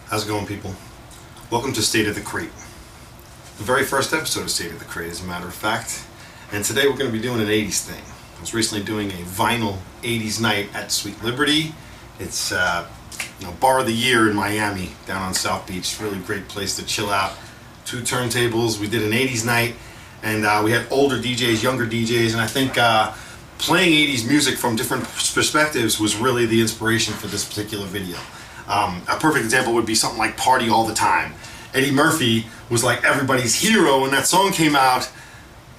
How's it going, people? Welcome to State of the Crate. The very first episode of State of the Crate, as a matter of fact. And today we're going to be doing an 80s thing. I was recently doing a vinyl 80s night at Sweet Liberty. It's bar of the year in Miami, down on South Beach. It's a really great place to chill out. 2 turntables. We did an 80s night, and we had older DJs, younger DJs, and I think playing 80s music from different perspectives was really the inspiration for this particular video. A perfect example would be something like Party All the Time. Eddie Murphy was like everybody's hero when that song came out,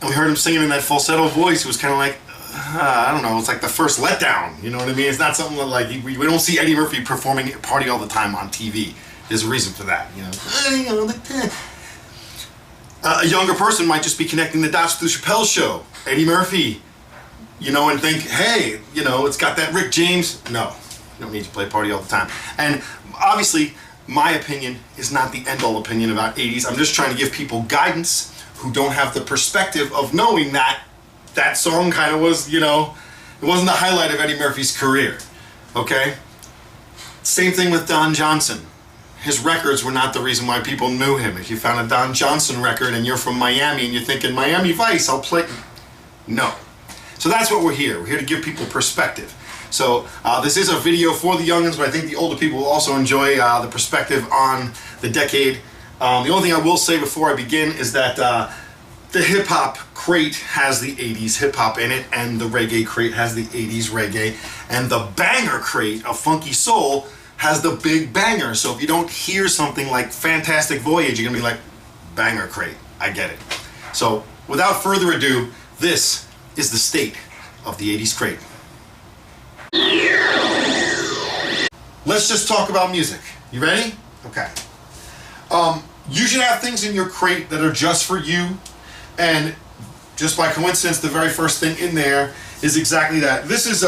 and we heard him singing in that falsetto voice. It was kind of like, I don't know, it's like the first letdown, you know what I mean? It's not something that, like, we don't see Eddie Murphy performing Party All the Time on TV. There's a reason for that, you know. Party all the time. A younger person might just be connecting the dots to the Chappelle Show, Eddie Murphy, you know, and think, hey, you know, it's got that Rick James. No, you don't need to play Party All the Time. And obviously, my opinion is not the end-all opinion about 80s. I'm just trying to give people guidance who don't have the perspective of knowing that that song kind of was, you know, it wasn't the highlight of Eddie Murphy's career, okay? Same thing with Don Johnson. His records were not the reason why people knew him. If you found a Don Johnson record and you're from Miami and you're thinking, Miami Vice, I'll play. No. So that's what we're here. We're here to give people perspective. So this is a video for the youngins, but I think the older people will also enjoy the perspective on the decade. The only thing I will say before I begin is that the hip-hop crate has the 80s hip-hop in it, and the reggae crate has the 80s reggae, and the banger crate of funky soul has the big banger. So if you don't hear something like Fantastic Voyage, you're gonna be like, banger crate, I get it. So without further ado, this is the state of the 80s crate. Let's just talk about music. You ready? Okay. You should have things in your crate that are just for you, and just by coincidence, the very first thing in there is exactly that. This is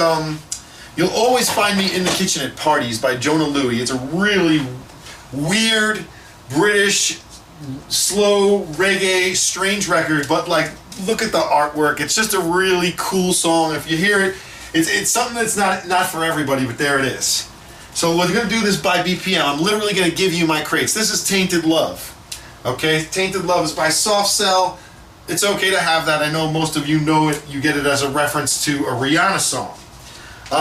You'll Always Find Me in the Kitchen at Parties by Jonah Louie. It's a really weird, British, slow, reggae, strange record, but like, look at the artwork. It's just a really cool song. If you hear it, it's something that's not for everybody, but there it is. So we're gonna do this by BPM. I'm literally gonna give you my crates. This is Tainted Love. Okay, Tainted Love is by Soft Cell. It's okay to have that. I know most of you know it. You get it as a reference to a Rihanna song.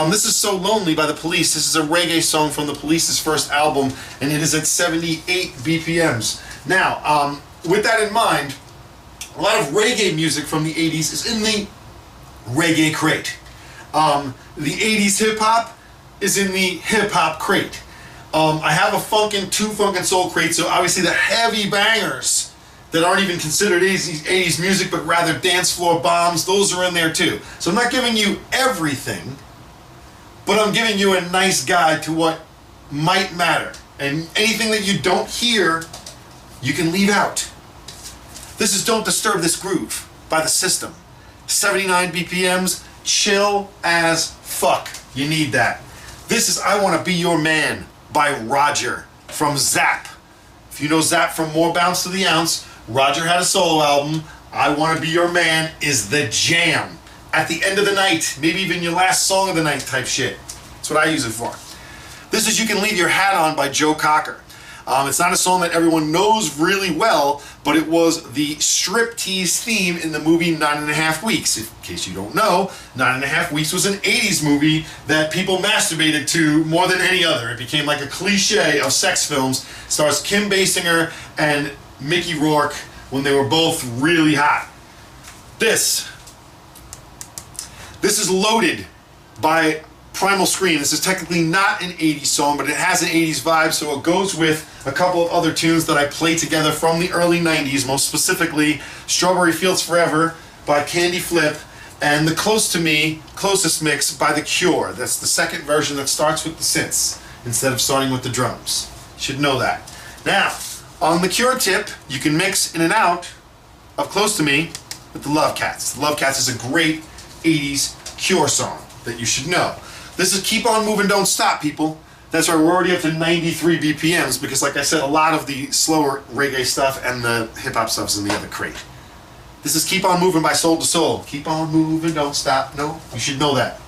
This is So Lonely by The Police. This is a reggae song from The Police's first album, and it is at 78 BPMs. Now, with that in mind, a lot of reggae music from the 80s is in the reggae crate. The 80s hip-hop is in the hip-hop crate. I have a 2 funk and soul crates, so obviously the heavy bangers that aren't even considered 80s music, but rather dance floor bombs, those are in there too. So I'm not giving you everything, but I'm giving you a nice guide to what might matter. And anything that you don't hear, you can leave out. This is Don't Disturb This Groove by The System. 79 BPMs, chill as fuck. You need that. This is I Wanna Be Your Man by Roger from Zapp. If you know Zapp from More Bounce to the Ounce, Roger had a solo album. I Wanna Be Your Man is the jam. At the end of the night, maybe even your last song of the night type shit. That's what I use it for. This is You Can Leave Your Hat On by Joe Cocker. It's not a song that everyone knows really well, but it was the striptease theme in the movie 9½ Weeks. In case you don't know, 9½ Weeks was an 80s movie that people masturbated to more than any other. It became like a cliche of sex films. It stars Kim Basinger and Mickey Rourke when they were both really hot. This is Loaded by Primal Scream. This is technically not an 80s song, but it has an 80s vibe, so it goes with a couple of other tunes that I played together from the early 90s, most specifically Strawberry Fields Forever by Candy Flip and the Closest Mix by The Cure. That's the second version that starts with the synths instead of starting with the drums. You should know that. Now, on the Cure tip, you can mix in and out of Close to Me with the Love Cats. The Love Cats is a great 80s Cure song that you should know. This is Keep On Moving, Don't Stop, people. That's right, we're already up to 93 BPMs because, like I said, a lot of the slower reggae stuff and the hip-hop stuff is in the other crate. This is Keep On Moving by Soul II Soul. Keep on moving, don't stop. No, you should know that.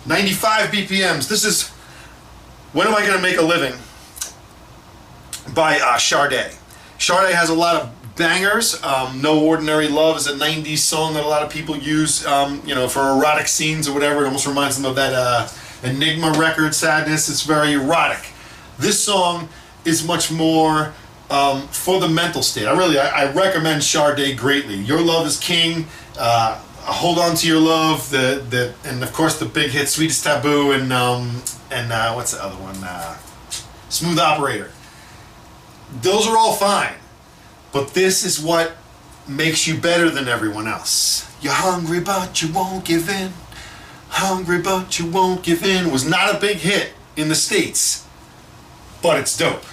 95 BPMs. This is When Am I Gonna Make a Living by Sade. Sade has a lot of bangers. No Ordinary Love is a 90s song that a lot of people use, you know, for erotic scenes or whatever. It almost reminds them of that Enigma record, Sadness. It's very erotic. This song is much more for the mental state. I recommend Sade greatly. Your Love is King, Hold On to Your Love, and of course the big hit Sweetest Taboo, and what's the other one? Smooth Operator. Those are all fine, but this is what makes you better than everyone else. You're hungry but you won't give in. Hungry but you won't give in was not a big hit in the States, but it's dope.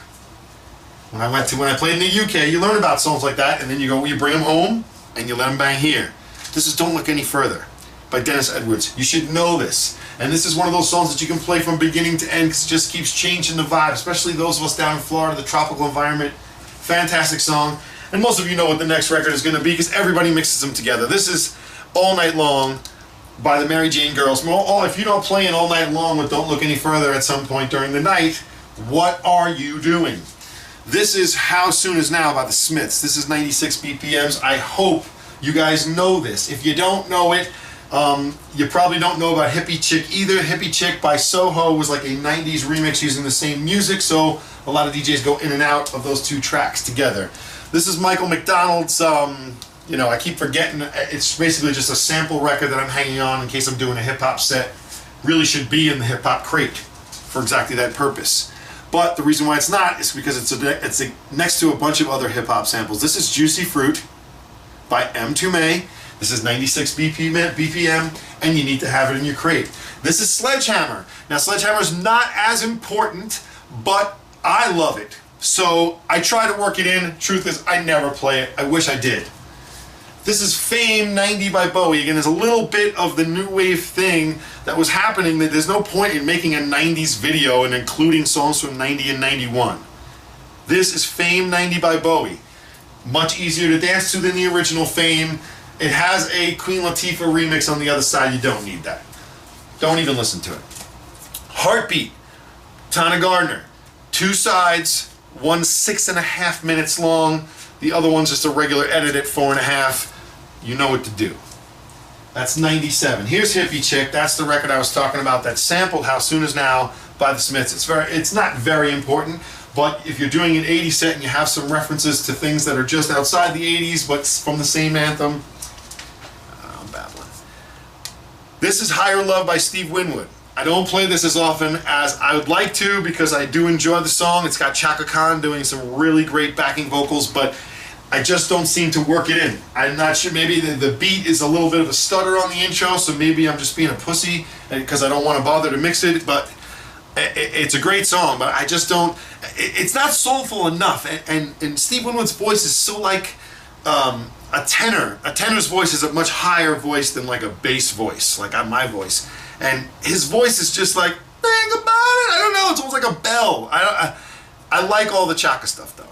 When I played in the UK, you learn about songs like that, and then you bring them home and you let them bang here. This is Don't Look Any Further by Dennis Edwards. You should know this. And this is one of those songs that you can play from beginning to end because it just keeps changing the vibe, especially those of us down in Florida, the tropical environment. Fantastic song. And most of you know what the next record is going to be because everybody mixes them together. This is All Night Long by the Mary Jane Girls. If you don't play it All Night Long with Don't Look Any Further at some point during the night, what are you doing? This is How Soon Is Now by the Smiths. This is 96 BPMs. I hope you guys know this. If you don't know it, you probably don't know about Hippie Chick either. Hippie Chick by Soho was like a 90s remix using the same music, so a lot of DJs go in and out of those two tracks together. This is Michael McDonald's, I keep forgetting, it's basically just a sample record that I'm hanging on in case I'm doing a hip-hop set. Really should be in the hip-hop crate for exactly that purpose. But the reason why it's not is because it's next to a bunch of other hip-hop samples. This is Juicy Fruit by M2May. This is 96 BPM, and you need to have it in your crate. This is Sledgehammer. Now, Sledgehammer is not as important, but I love it. So I try to work it in. Truth is, I never play it. I wish I did. This is Fame 90 by Bowie. Again, there's a little bit of the new wave thing that was happening that there's no point in making a 90s video and including songs from 90 and 91. This is Fame 90 by Bowie. Much easier to dance to than the original Fame. It has a Queen Latifah remix on the other side. You don't need that. Don't even listen to it. Heartbeat, Tana Gardner. Two sides, one 6.5 minutes long. The other one's just a regular edit at 4.5. You know what to do. That's 97. Here's Hippie Chick. That's the record I was talking about that sampled How Soon Is Now by the Smiths. It's not very important, but if you're doing an 80s set and you have some references to things that are just outside the 80s but from the same anthem, I'm babbling. This is Higher Love by Steve Winwood. I don't play this as often as I would like to because I do enjoy the song. It's got Chaka Khan doing some really great backing vocals, but I just don't seem to work it in. I'm not sure, maybe the beat is a little bit of a stutter on the intro, so maybe I'm just being a pussy because I don't want to bother to mix it, but it's a great song, but I just don't, it's not soulful enough, and Steve Winwood's voice is so like a tenor. A tenor's voice is a much higher voice than like a bass voice, like my voice. And his voice is just like, think about it. I don't know, it's almost like a bell. I like all the Chaka stuff though.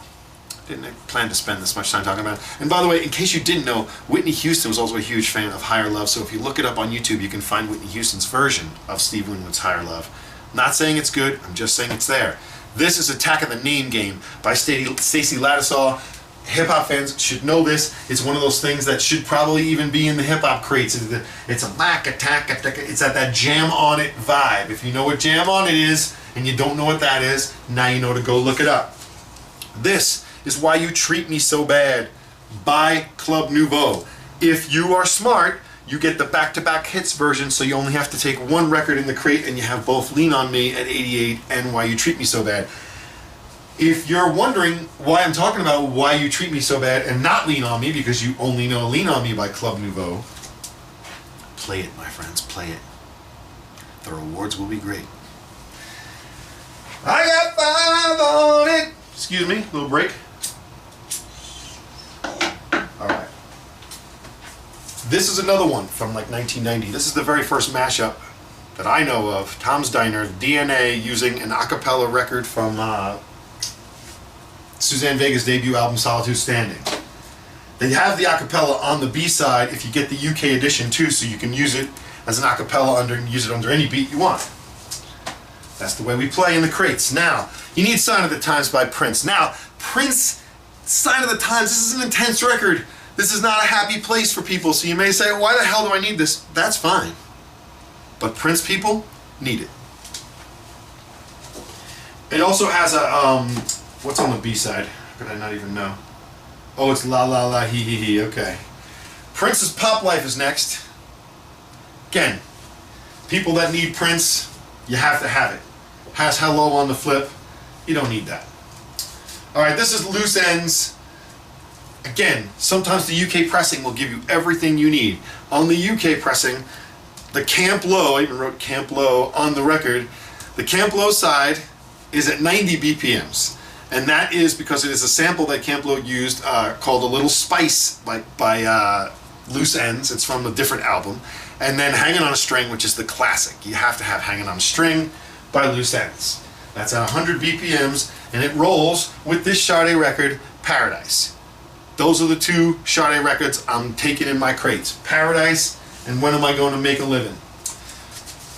Didn't plan to spend this much time talking about it. And by the way, in case you didn't know, Whitney Houston was also a huge fan of Higher Love, so if you look it up on YouTube, you can find Whitney Houston's version of Steve Winwood's Higher Love. Not saying it's good, I'm just saying it's there. This is Attack of the Name Game by Stacey Lattisaw. Hip-hop fans should know this. It's one of those things that should probably even be in the hip-hop crates. It's a Mack attack. It's at that Jam On It vibe. If you know what Jam On It is, and you don't know what that is, now you know to go look it up. This is Why You Treat Me So Bad by Club Nouveau. If you are smart, you get the back-to-back hits version, so you only have to take one record in the crate, and you have both Lean On Me at 88 and Why You Treat Me So Bad. If you're wondering why I'm talking about Why You Treat Me So Bad and not Lean On Me, because you only know Lean On Me by Club Nouveau, play it, my friends, play it. The rewards will be great. I got 5 on it. Excuse me, little break. Alright. This is another one from like 1990. This is the very first mashup that I know of. Tom's Diner, DNA, using an a cappella record from Suzanne Vega's debut album, Solitude Standing. They have the acapella on the B-side if you get the UK edition too, so you can use it as an acapella use it under any beat you want. That's the way we play in the crates. Now, you need Sign of the Times by Prince. Now, Prince, Sign of the Times, this is an intense record. This is not a happy place for people, so you may say, why the hell do I need this? That's fine. But Prince people need it. It also has a, what's on the B-side? How could I not even know? Oh, it's La La La Hee Hee Hee, okay. Prince's Pop Life is next. Again, people that need Prince, you have to have it. Has Hello on the flip. You don't need that. Alright, this is Loose Ends. Again, sometimes the UK pressing will give you everything you need. On the UK pressing, the Camp Low, I even wrote Camp Low on the record, the Camp Low side is at 90 BPMs. And that is because it is a sample that Camp Low used called A Little Spice by Loose Ends. It's from a different album. And then Hanging on a String, which is the classic. You have to have Hanging on a String by Loose Ends. That's at 100 BPMs, and it rolls with this Sade record, Paradise. Those are the two Sade records I'm taking in my crates. Paradise and When Am I Going to Make a Living.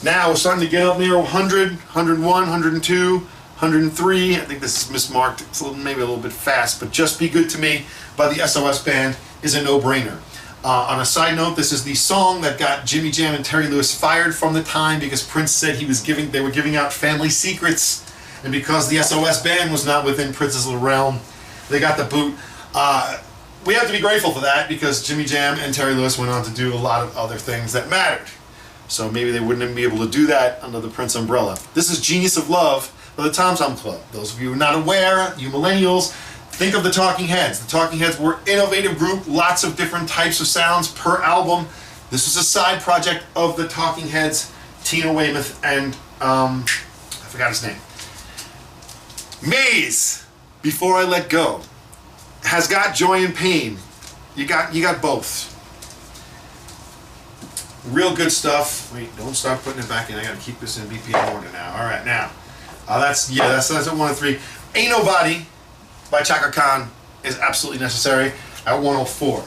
Now we're starting to get up near 100, 101, 102, 103. I think this is mismarked. It's maybe a little bit fast, but Just Be Good to Me by the SOS Band is a no-brainer. On a side note, this is the song that got Jimmy Jam and Terry Lewis fired from the time because Prince said they were giving out family secrets, and because the SOS Band was not within Prince's little realm, they got the boot. We have to be grateful for that because Jimmy Jam and Terry Lewis went on to do a lot of other things that mattered. So maybe they wouldn't even be able to do that under the Prince umbrella. This is Genius of Love by the Tom Tom Club. Those of you who are not aware, you millennials, think of the Talking Heads. The Talking Heads were an innovative group, lots of different types of sounds per album. This was a side project of the Talking Heads, Tina Weymouth, and I forgot his name. Maze, Before I Let Go, has got Joy and Pain. You got both. Real good stuff. Wait, don't start putting it back in. I gotta keep this in BPM order now. All right, now that's at 1 and 3. Ain't Nobody by Chaka Khan is absolutely necessary at 104.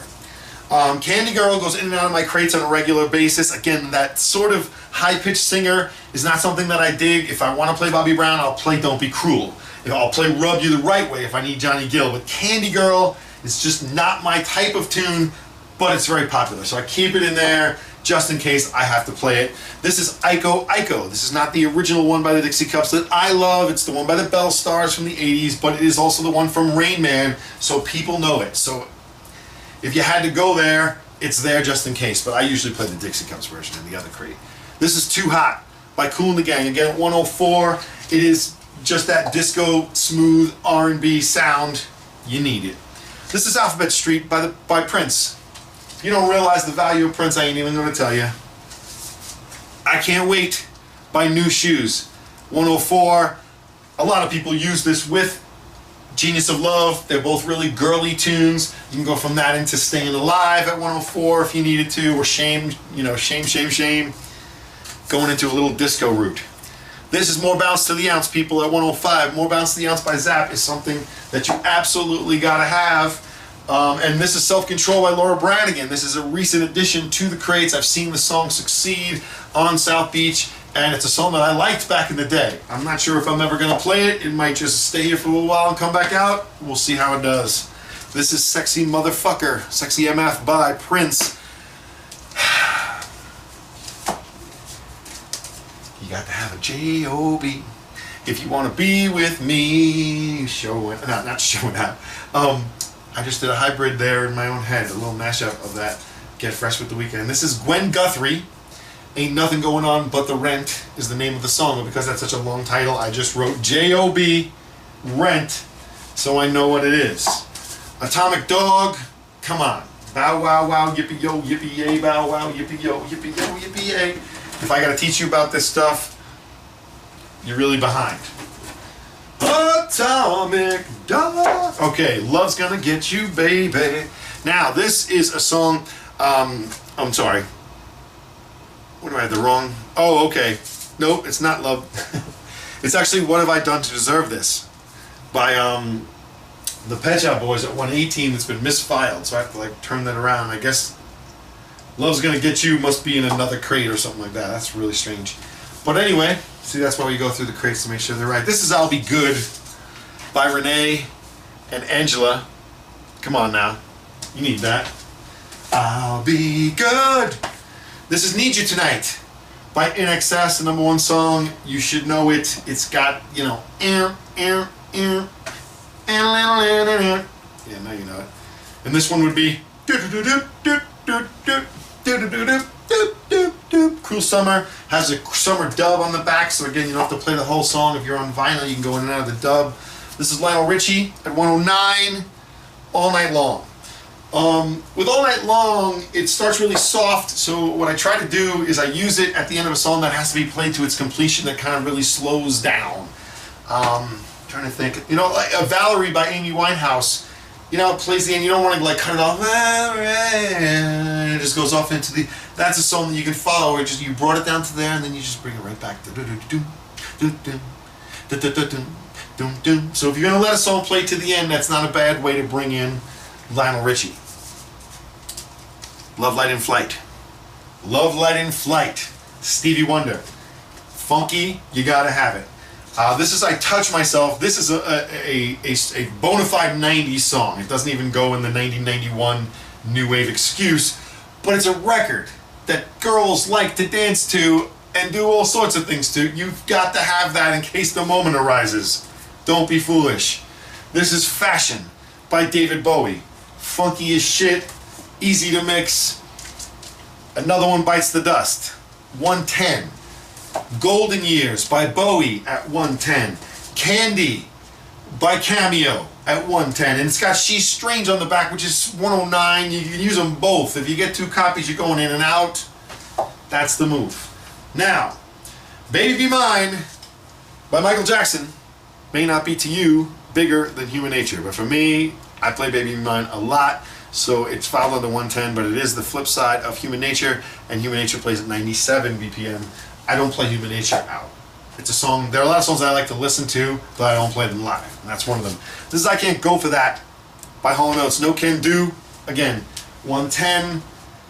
Candy Girl goes in and out of my crates on a regular basis. Again, that sort of high-pitched singer is not something that I dig. If I want to play Bobby Brown, I'll play Don't Be Cruel. I'll play Rub You the Right Way if I need Johnny Gill. But Candy Girl is just not my type of tune, but it's very popular. So I keep it in there just in case I have to play it. This is Iko Iko. This is not the original one by the Dixie Cups that I love. It's the one by the Bell Stars from the 80s, but it is also the one from Rain Man, so people know it. So if you had to go there, it's there just in case, but I usually play the Dixie Cups version in the other crate. This is Too Hot by Kool and the Gang. Again, at 104, it is just that disco, smooth R&B sound. You need it. This is Alphabet Street by Prince. If you don't realize the value of Prince, I ain't even going to tell you. I Can't Wait by New Shoes. 104. A lot of people use this with Genius of Love. They're both really girly tunes. You can go from that into Staying Alive at 104 if you needed to, or Shame, Shame, Shame, Shame. Going into a little disco route. This is More Bounce to the Ounce, people, at 105. More Bounce to the Ounce by Zapp is something that you absolutely gotta have. And this is Self-Control by Laura Branigan. This is a recent addition to the crates. I've seen the song succeed on South Beach, and it's a song that I liked back in the day. I'm not sure if I'm ever going to play it. It might just stay here for a little while and come back out. We'll see how it does. This is Sexy Motherfucker, Sexy MF by Prince. You got to have a J-O-B if you want to be with me. Not showing out. I just did a hybrid there in my own head, a little mashup of that. Get Fresh with the Weekend. This is Gwen Guthrie. Ain't Nothing Going On But the Rent is the name of the song. And because that's such a long title, I just wrote J-O-B, Rent, so I know what it is. Atomic Dog, come on. Bow wow wow, yippee yo, yippee yay, bow wow, yippee yo, yippee yay. If I gotta teach you about this stuff, you're really behind. Atomic Dog. Okay, Love's Gonna Get You, Baby. Now, this is a song, I'm sorry. What do I have, the wrong? Oh, okay. Nope, it's not Love. It's actually What Have I Done to Deserve This by the Pet Shop Boys at 118. It's been misfiled, so I have to turn that around. I guess Love's Gonna Get You must be in another crate or something like that. That's really strange. But anyway, see, that's why we go through the crates to make sure they're right. This is I'll Be Good by Renee and Angela. Come on now. You need that. I'll be good. This is Need You Tonight by INXS, the #1 song. You should know it. It's got, you know, yeah, now you know it. And this one would be Cruel Summer. Has a summer dub on the back, so again, you don't have to play the whole song. If you're on vinyl, you can go in and out of the dub. This is Lionel Richie at 109, All Night Long. With All Night Long, it starts really soft, so what I try to do is I use it at the end of a song that has to be played to its completion, that kind of really slows down. Trying to think, you know, like Valerie by Amy Winehouse, you know, it plays the end, you don't want to like cut it off, and it just goes off into the, that's a song that you can follow, it just, you brought it down to there, and then you just bring it right back. So if you're going to let a song play to the end, that's not a bad way to bring in Lionel Richie. Love, Light, and Flight. Love, Light, and Flight. Stevie Wonder. Funky, you gotta have it. This is I Touch Myself. This is a bona fide 90s song. It doesn't even go in the 1991 New Wave excuse, but it's a record that girls like to dance to and do all sorts of things to. You've got to have that in case the moment arises. Don't be foolish. This is Fashion by David Bowie. Funky as shit, easy to mix. Another one bites the dust. 110. Golden Years by Bowie at 110. Candy by Cameo at 110. And it's got She's Strange on the back, which is 109. You can use them both. If you get 2 copies, you're going in and out. That's the move. Now, Baby Be Mine by Michael Jackson may not be to you bigger than Human Nature, but for me, I play Baby Be Mine a lot, so it's filed under 110, but it is the flip side of Human Nature, and Human Nature plays at 97 BPM. I don't play Human Nature out. It's a song, there are a lot of songs that I like to listen to, but I don't play them live, and that's one of them. This is I Can't Go For That by Hall & Oates. No Can Do, again, 110.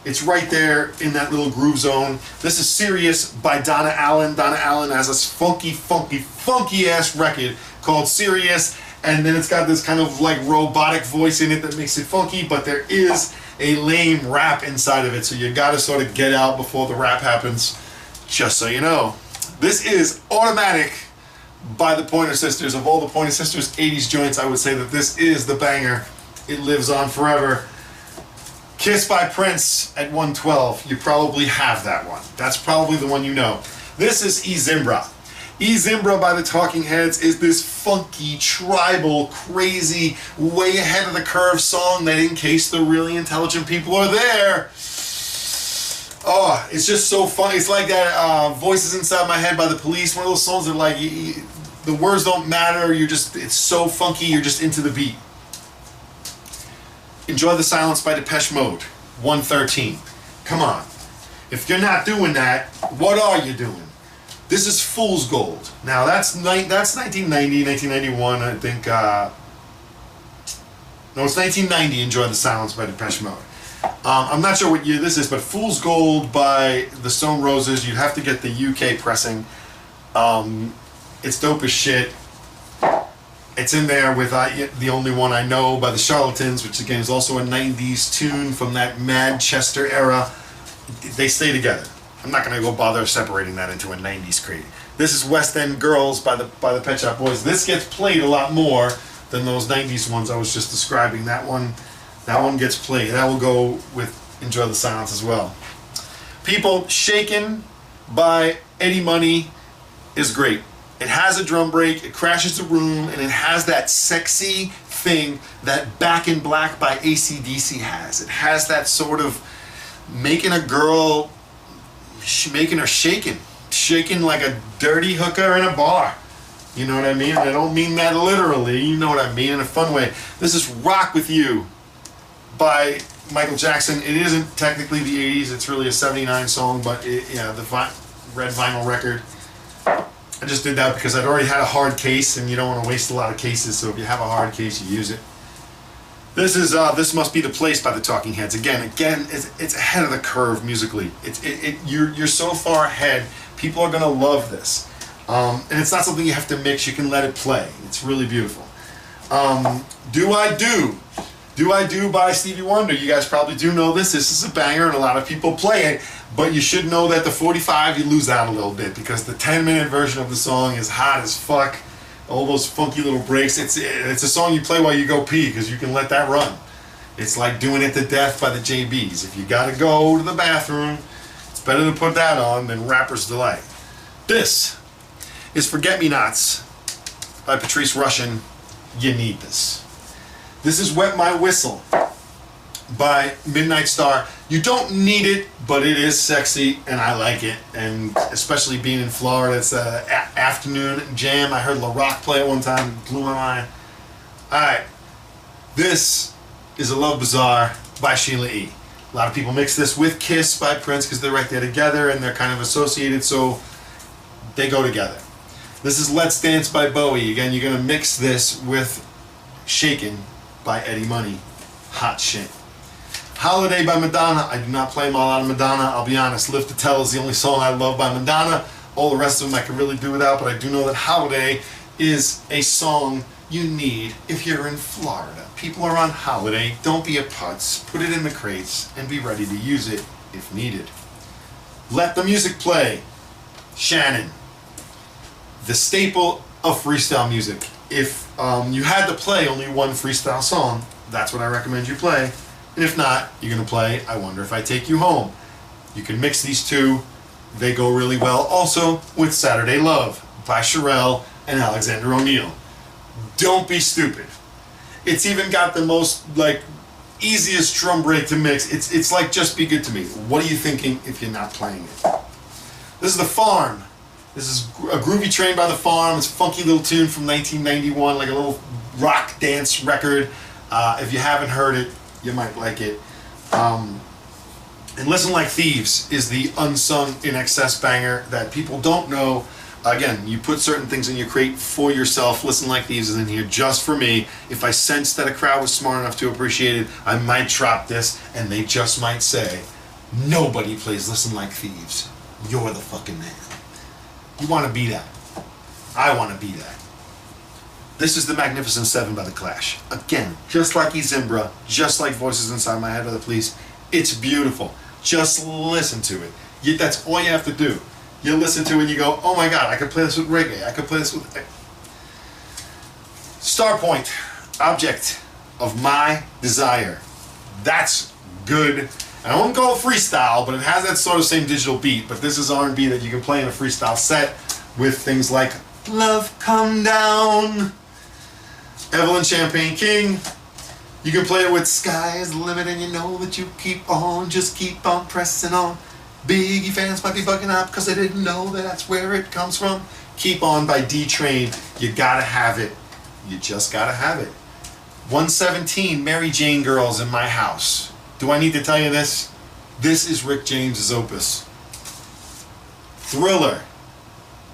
It's right there in that little groove zone. This is Serious by Donna Allen. Donna Allen has this funky, funky, funky ass record called Serious, and then it's got this kind of like robotic voice in it that makes it funky, but there is a lame rap inside of it, so you gotta sort of get out before the rap happens, just so you know. This is Automatic by the Pointer Sisters. Of all the Pointer Sisters 80s joints, I would say that this is the banger. It lives on forever. Kiss by Prince at 112. You probably have that one. That's probably the one you know. This is Zimbra. Zimbra by the Talking Heads is this funky, tribal, crazy, way ahead of the curve song that in case the really intelligent people are there. Oh, it's just so fun. It's like that Voices Inside My Head by the Police. One of those songs that like, the words don't matter. You're just, it's so funky, you're just into the beat. Enjoy the Silence by Depeche Mode, 113. Come on. If you're not doing that, what are you doing? This is Fool's Gold. Now that's 1990, 1991, I think. No, it's 1990. Enjoy the Silence by Depeche Mode. I'm not sure what year this is, but Fool's Gold by the Stone Roses. You'd have to get the UK pressing. It's dope as shit. It's in there with The Only One I Know by the Charlatans, which again is also a 90s tune from that Manchester era. They stay together. I'm not going to go bother separating that into a 90s crate. This is West End Girls by the Pet Shop Boys. This gets played a lot more than those 90s ones I was just describing. That one gets played. That will go with Enjoy the Silence as well. People, Shaken by Eddie Money is great. It has a drum break, it crashes the room, and it has that sexy thing that Back in Black by AC/DC has. It has that sort of making a girl, making her shaking like a dirty hooker in a bar. You know what I mean? I don't mean that literally, you know what I mean, in a fun way. This is Rock With You by Michael Jackson. It isn't technically the 80s, it's really a 79 song, but the red vinyl record. I just did that because I'd already had a hard case, and you don't want to waste a lot of cases, so if you have a hard case, you use it. This is This Must Be the Place by the Talking Heads. Again, it's ahead of the curve musically. You're so far ahead, People are gonna love this. And it's not something you have to mix, you can let it play. It's really beautiful. Do I Do by Stevie Wonder. You guys probably do know this. This is a banger and a lot of people play it, but you should know that the 45 you lose out a little bit because the 10-minute version of the song is hot as fuck. All those funky little breaks. It's a song you play while you go pee because you can let that run. It's like Doing It to Death by the JBs. If you gotta go to the bathroom, it's better to put that on than Rapper's Delight. This is Forget Me Nots by Patrice Rushen. You need this. This is Wet My Whistle by Midnight Star. You don't need it, but it is sexy and I like it. And especially being in Florida, it's an afternoon jam. I heard Laroc play it one time, it blew my mind. Alright, this is A Love Bazaar by Sheila E. A lot of people mix this with Kiss by Prince because they're right there together and they're kind of associated, so they go together. This is Let's Dance by Bowie. Again, you're going to mix this with Shaken by Eddie Money. Hot shit. Holiday by Madonna. I do not play a lot of Madonna. I'll be honest. Live to Tell is the only song I love by Madonna. All the rest of them I can really do without, but I do know that Holiday is a song you need if you're in Florida. People are on holiday. Don't be a putz. Put it in the crates and be ready to use it if needed. Let the Music Play. Shannon. The staple of freestyle music. If you had to play only one freestyle song, that's what I recommend you play. And if not, you're going to play I Wonder If I Take You Home. You can mix these two. They go really well also with Saturday Love by Sherelle and Alexander O'Neal. Don't be stupid. It's even got the most easiest drum break to mix. It's like Just Be Good to Me. What are you thinking if you're not playing it? This is The Farm. This is a groovy train by The Farm. It's a funky little tune from 1991, like a little rock dance record. If you haven't heard it, you might like it. And Listen Like Thieves is the unsung in excess banger that people don't know. Again, you put certain things in your crate for yourself. Listen Like Thieves is in here just for me. If I sensed that a crowd was smart enough to appreciate it, I might drop this and they just might say, nobody plays Listen Like Thieves. You're the fucking man. You want to be that. I want to be that. This is The Magnificent Seven by The Clash. Again, just like Zimbra, just like Voices Inside My Head by The Police, it's beautiful. Just listen to it. That's all you have to do. You listen to it and you go, oh my god, I could play this with reggae. I could play this with... Starpoint, Object of My Desire. That's good. I won't call it freestyle, but it has that sort of same digital beat. But this is R&B that you can play in a freestyle set with things like Love Come Down, Evelyn Champagne King. You can play it with Sky is the Limit and you know that you keep on, just keep on pressing on. Biggie fans might be bugging out because they didn't know that that's where it comes from. Keep On by D-Train. You gotta have it. You just gotta have it. 117, Mary Jane Girls in My House. Do I need to tell you this? This is Rick James's opus. Thriller,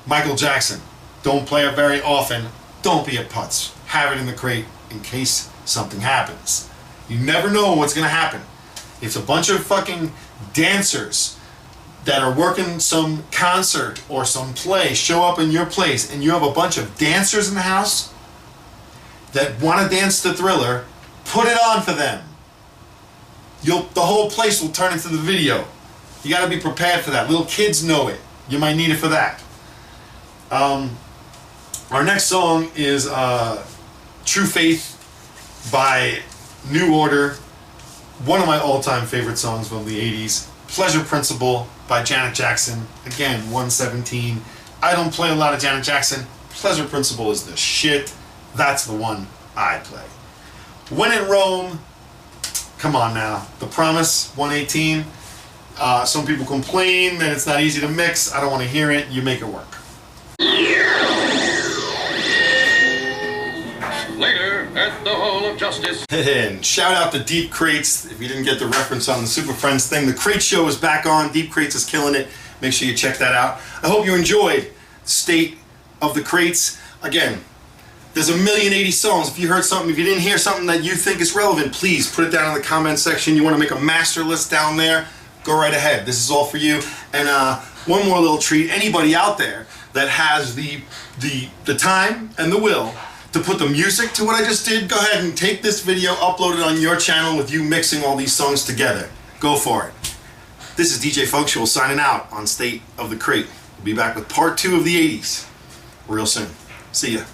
Michael Jackson. Don't play it very often. Don't be a putz. Have it in the crate in case something happens. You never know what's gonna happen. If a bunch of fucking dancers that are working some concert or some play show up in your place and you have a bunch of dancers in the house that want to dance to Thriller, put it on for them. The whole place will turn into the video. You got to be prepared for that. Little kids know it. You might need it for that. Our next song is True Faith by New Order. One of my all-time favorite songs from the 80s. Pleasure Principle by Janet Jackson. Again, 117. I don't play a lot of Janet Jackson. Pleasure Principle is the shit. That's the one I play. When in Rome, come on now. The Promise, 118. Some people complain that it's not easy to mix. I don't want to hear it. You make it work. Later at the Hall of Justice. And shout out to Deep Crates. If you didn't get the reference on the Super Friends thing, the Crate Show is back on. Deep Crates is killing it. Make sure you check that out. I hope you enjoyed State of the Crates. Again, there's 1,080 songs. If you heard something, if you didn't hear something that you think is relevant, please put it down in the comment section. You want to make a master list down there, go right ahead. This is all for you. And one more little treat. Anybody out there that has the time and the will to put the music to what I just did, go ahead and take this video, upload it on your channel with you mixing all these songs together. Go for it. This is DJ Funktual signing out on State of the Crate. We'll be back with part 2 of the 80s real soon. See ya.